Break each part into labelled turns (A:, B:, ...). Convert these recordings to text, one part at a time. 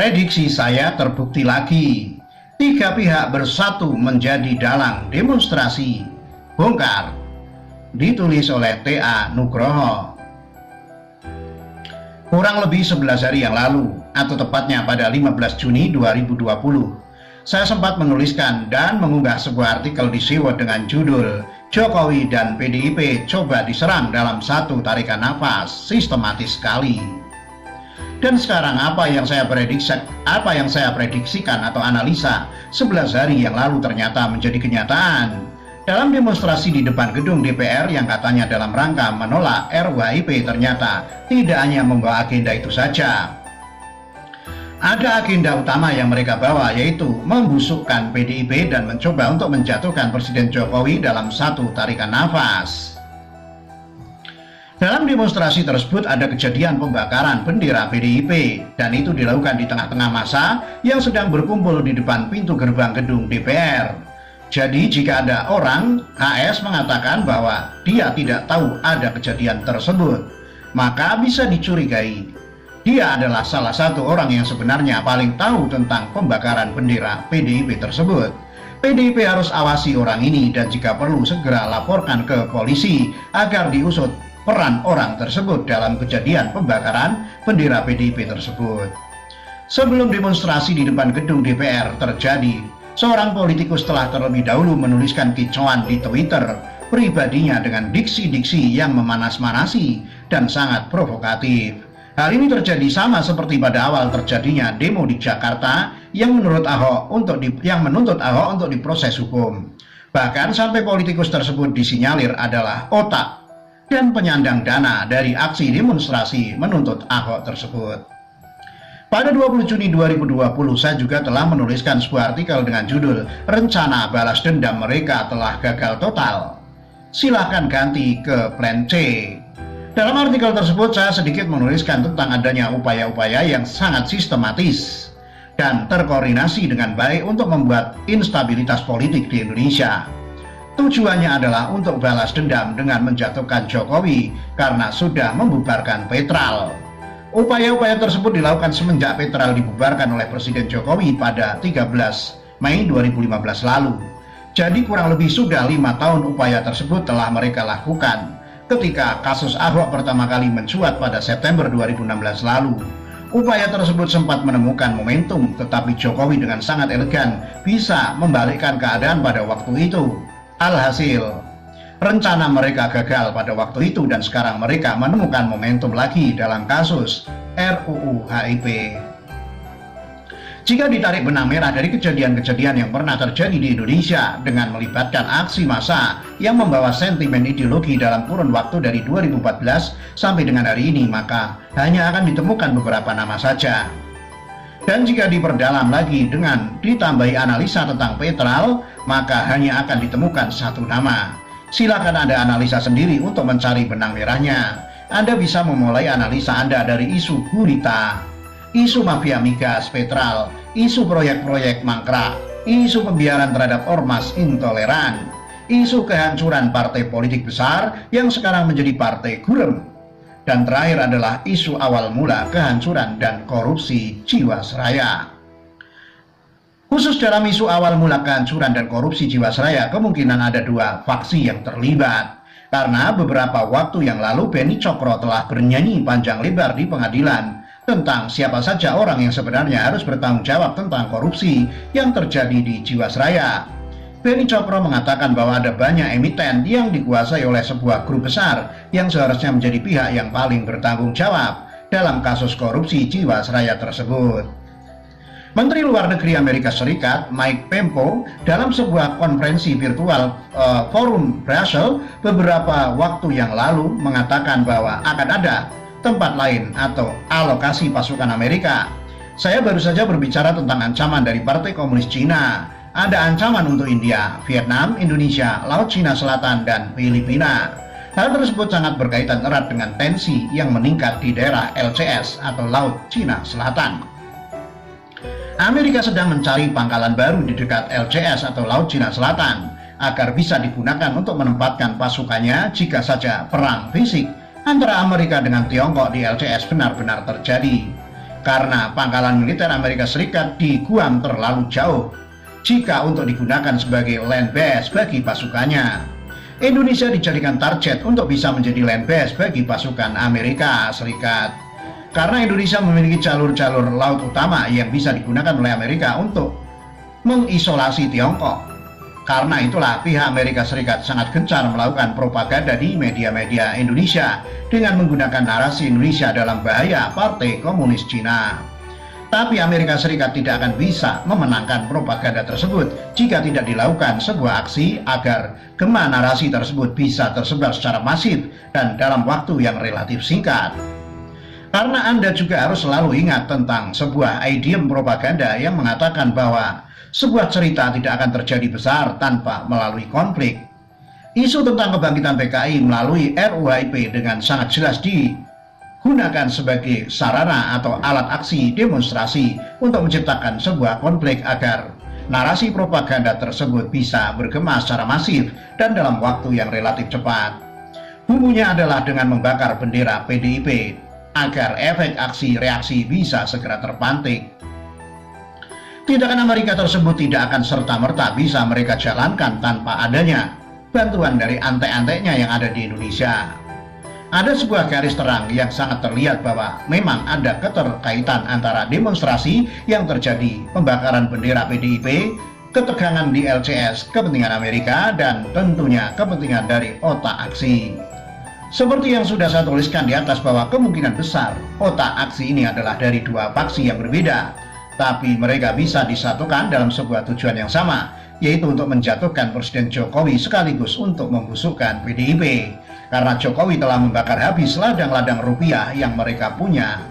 A: Prediksi saya terbukti lagi. Tiga pihak bersatu menjadi dalang demonstrasi. Bongkar. Ditulis oleh T.A. Nugroho. Kurang lebih 11 hari yang lalu, atau tepatnya pada 15 Juni 2020, saya sempat menuliskan dan mengunggah sebuah artikel di Siwo dengan judul Jokowi dan PDIP coba diserang dalam satu tarikan nafas, sistematis sekali. Dan sekarang apa yang saya prediksikan atau analisa 11 hari yang lalu ternyata menjadi kenyataan. Dalam demonstrasi di depan gedung DPR yang katanya dalam rangka menolak RUHIP, ternyata tidak hanya membawa agenda itu saja. Ada agenda utama yang mereka bawa, yaitu membusukkan PDIP dan mencoba untuk menjatuhkan Presiden Jokowi dalam satu tarikan nafas. Dalam demonstrasi tersebut ada kejadian pembakaran bendera PDIP, dan itu dilakukan di tengah-tengah massa yang sedang berkumpul di depan pintu gerbang gedung DPR. Jadi jika ada orang, HS mengatakan bahwa dia tidak tahu ada kejadian tersebut, maka bisa dicurigai dia adalah salah satu orang yang sebenarnya paling tahu tentang pembakaran bendera PDIP tersebut. PDIP harus awasi orang ini dan jika perlu segera laporkan ke polisi agar diusut peran orang tersebut dalam kejadian pembakaran bendera PDIP tersebut. Sebelum demonstrasi di depan gedung DPR terjadi, seorang politikus telah terlebih dahulu menuliskan kicauan di Twitter pribadinya dengan diksi-diksi yang memanas-manasi dan sangat provokatif. Hal ini terjadi sama seperti pada awal terjadinya demo di Jakarta yang menuntut Ahok untuk diproses hukum. Bahkan sampai politikus tersebut disinyalir adalah otak dan penyandang dana dari aksi demonstrasi menuntut Ahok tersebut. Pada 20 Juni 2020, saya juga telah menuliskan sebuah artikel dengan judul Rencana Balas Dendam Mereka Telah Gagal Total. Silahkan ganti ke plan C. Dalam artikel tersebut saya sedikit menuliskan tentang adanya upaya-upaya yang sangat sistematis dan terkoordinasi dengan baik untuk membuat instabilitas politik di Indonesia. Tujuannya adalah untuk balas dendam dengan menjatuhkan Jokowi karena sudah membubarkan Petral. Upaya-upaya tersebut dilakukan semenjak Petral dibubarkan oleh Presiden Jokowi pada 13 Mei 2015 lalu. Jadi kurang lebih sudah 5 tahun upaya tersebut telah mereka lakukan. Ketika kasus Ahok pertama kali mencuat pada September 2016 lalu, upaya tersebut sempat menemukan momentum, tetapi Jokowi dengan sangat elegan bisa membalikkan keadaan pada waktu itu. Alhasil, rencana mereka gagal pada waktu itu dan sekarang mereka menemukan momentum lagi dalam kasus RUU HIP. Jika ditarik benang merah dari kejadian-kejadian yang pernah terjadi di Indonesia dengan melibatkan aksi massa yang membawa sentimen ideologi dalam kurun waktu dari 2014 sampai dengan hari ini, maka hanya akan ditemukan beberapa nama saja. Dan jika diperdalam lagi dengan ditambahi analisa tentang Petral, maka hanya akan ditemukan satu nama. Silakan Anda analisa sendiri untuk mencari benang merahnya. Anda bisa memulai analisa Anda dari isu gurita, isu mafia migas Petral, isu proyek-proyek mangkrak, isu pembiaran terhadap ormas intoleran, isu kehancuran partai politik besar yang sekarang menjadi partai gurem, dan terakhir adalah isu awal mula kehancuran dan korupsi Jiwasraya. Khusus dalam isu awal mula kehancuran dan korupsi Jiwasraya, kemungkinan ada dua faksi yang terlibat. Karena beberapa waktu yang lalu Beni Cokro telah bernyanyi panjang lebar di pengadilan tentang siapa saja orang yang sebenarnya harus bertanggung jawab tentang korupsi yang terjadi di Jiwasraya. Beni Cokro mengatakan bahwa ada banyak emiten yang dikuasai oleh sebuah grup besar yang seharusnya menjadi pihak yang paling bertanggung jawab dalam kasus korupsi Jiwasraya tersebut. Menteri Luar Negeri Amerika Serikat Mike Pompeo dalam sebuah konferensi virtual Forum Brussels beberapa waktu yang lalu mengatakan bahwa akan ada tempat lain atau alokasi pasukan Amerika. Saya baru saja berbicara tentang ancaman dari Partai Komunis Cina. Ada ancaman untuk India, Vietnam, Indonesia, Laut Cina Selatan, dan Filipina. Hal tersebut sangat berkaitan erat dengan tensi yang meningkat di daerah LCS atau Laut Cina Selatan. Amerika sedang mencari pangkalan baru di dekat LCS atau Laut Cina Selatan agar bisa digunakan untuk menempatkan pasukannya jika saja perang fisik antara Amerika dengan Tiongkok di LCS benar-benar terjadi. karena pangkalan militer Amerika Serikat di Guam terlalu jauh jika untuk digunakan sebagai land base bagi pasukannya. Indonesia dijadikan target untuk bisa menjadi land base bagi pasukan Amerika Serikat. Karena Indonesia memiliki jalur-jalur laut utama yang bisa digunakan oleh Amerika untuk mengisolasi Tiongkok. Karena itulah pihak Amerika Serikat sangat gencar melakukan propaganda di media-media Indonesia dengan menggunakan narasi Indonesia dalam bahaya Partai Komunis Cina. Tapi Amerika Serikat tidak akan bisa memenangkan propaganda tersebut jika tidak dilakukan sebuah aksi agar gema narasi tersebut bisa tersebar secara masif dan dalam waktu yang relatif singkat. Karena Anda juga harus selalu ingat tentang sebuah idiom propaganda yang mengatakan bahwa sebuah cerita tidak akan terjadi besar tanpa melalui konflik. Isu tentang kebangkitan PKI melalui RUHIP dengan sangat jelas digunakan sebagai sarana atau alat aksi demonstrasi untuk menciptakan sebuah konflik agar narasi propaganda tersebut bisa bergema secara masif dan dalam waktu yang relatif cepat. Bumbunya adalah dengan membakar bendera PDIP agar efek aksi reaksi bisa segera terpantik. Tindakan Amerika tersebut tidak akan serta-merta bisa mereka jalankan tanpa adanya bantuan dari antek-anteknya yang ada di Indonesia. Ada sebuah garis terang yang sangat terlihat bahwa memang ada keterkaitan antara demonstrasi yang terjadi, pembakaran bendera PDIP, ketegangan di LCS, kepentingan Amerika, dan tentunya kepentingan dari otak aksi. Seperti yang sudah saya tuliskan di atas bahwa kemungkinan besar otak aksi ini adalah dari dua faksi yang berbeda, tapi mereka bisa disatukan dalam sebuah tujuan yang sama, yaitu untuk menjatuhkan Presiden Jokowi sekaligus untuk membusukkan PDIP. Karena Jokowi telah membakar habis ladang-ladang rupiah yang mereka punya,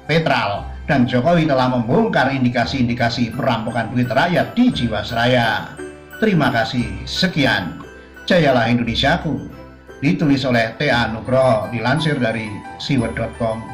A: Petral, dan Jokowi telah membongkar indikasi-indikasi perampokan duit rakyat di Jiwasraya. Terima kasih, sekian. Jayalah Indonesiaku. Ditulis oleh T.A. Nugroho, dilansir dari siwet.com.